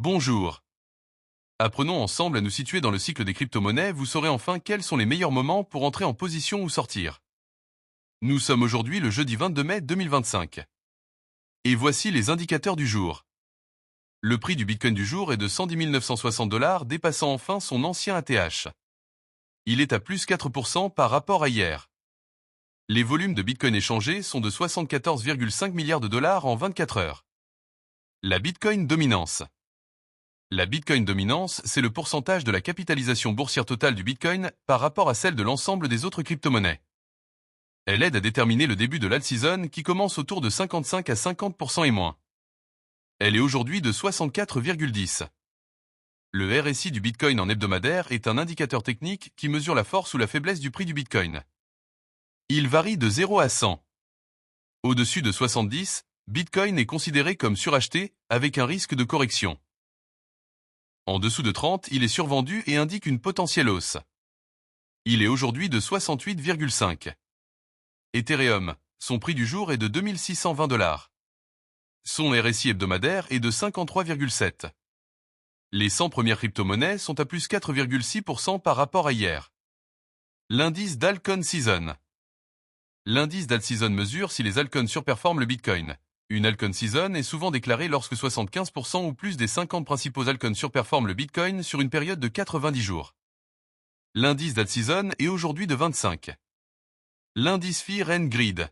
Bonjour. Apprenons ensemble à nous situer dans le cycle des crypto-monnaies, vous saurez enfin quels sont les meilleurs moments pour entrer en position ou sortir. Nous sommes aujourd'hui le jeudi 22 mai 2025. Et voici les indicateurs du jour. Le prix du Bitcoin du jour est de 110 960 $, dépassant enfin son ancien ATH. Il est à plus 4% par rapport à hier. Les volumes de Bitcoin échangés sont de 74,5 milliards de dollars en 24 heures. La Bitcoin dominance. La Bitcoin dominance, c'est le pourcentage de la capitalisation boursière totale du Bitcoin par rapport à celle de l'ensemble des autres crypto-monnaies. Elle aide à déterminer le début de l'alt-season qui commence autour de 55 à 50% et moins. Elle est aujourd'hui de 64,10. Le RSI du Bitcoin en hebdomadaire est un indicateur technique qui mesure la force ou la faiblesse du prix du Bitcoin. Il varie de 0 à 100. Au-dessus de 70, Bitcoin est considéré comme suracheté avec un risque de correction. En dessous de 30, il est survendu et indique une potentielle hausse. Il est aujourd'hui de 68,5. Ethereum, son prix du jour est de 2620 $. Son RSI hebdomadaire est de 53,7. Les 100 premières crypto-monnaies sont à plus 4,6% par rapport à hier. L'indice d'Alcon Season. L'indice d'alt-season mesure si les altcoins surperforment le Bitcoin. Une altcoin season est souvent déclarée lorsque 75% ou plus des 50 principaux altcoins surperforment le Bitcoin sur une période de 90 jours. L'indice d'alt-season est aujourd'hui de 25. L'indice Fear and Greed.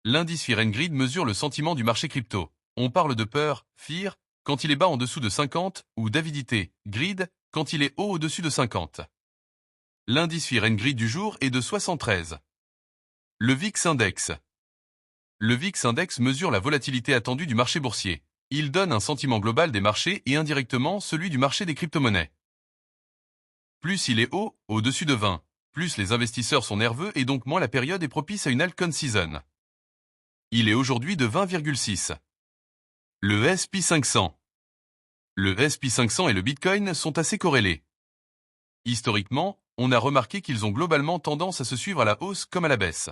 L'indice Fear and Greed mesure le sentiment du marché crypto. On parle de peur, fear, quand il est bas en dessous de 50, ou d'avidité, greed, quand il est haut au-dessus de 50. L'indice Fear and Greed du jour est de 73. Le VIX Index. Le VIX Index mesure la volatilité attendue du marché boursier. Il donne un sentiment global des marchés et indirectement celui du marché des crypto-monnaies. Plus il est haut, au-dessus de 20, plus les investisseurs sont nerveux et donc moins la période est propice à une altcoin season. Il est aujourd'hui de 20,6. Le S&P 500. Le S&P 500 et le Bitcoin sont assez corrélés. Historiquement, on a remarqué qu'ils ont globalement tendance à se suivre à la hausse comme à la baisse.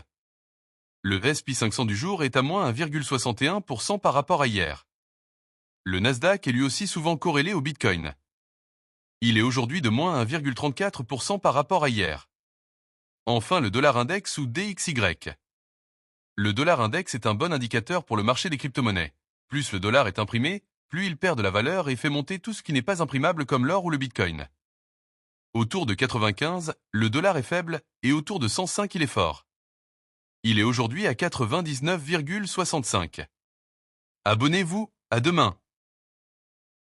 Le S&P 500 du jour est à moins 1,61% par rapport à hier. Le Nasdaq est lui aussi souvent corrélé au Bitcoin. Il est aujourd'hui de moins 1,34% par rapport à hier. Enfin le dollar index ou DXY. Le dollar index est un bon indicateur pour le marché des crypto-monnaies. Plus le dollar est imprimé, plus il perd de la valeur et fait monter tout ce qui n'est pas imprimable comme l'or ou le Bitcoin. Autour de 95, le dollar est faible et autour de 105 il est fort. Il est aujourd'hui à 99,65. Abonnez-vous, à demain.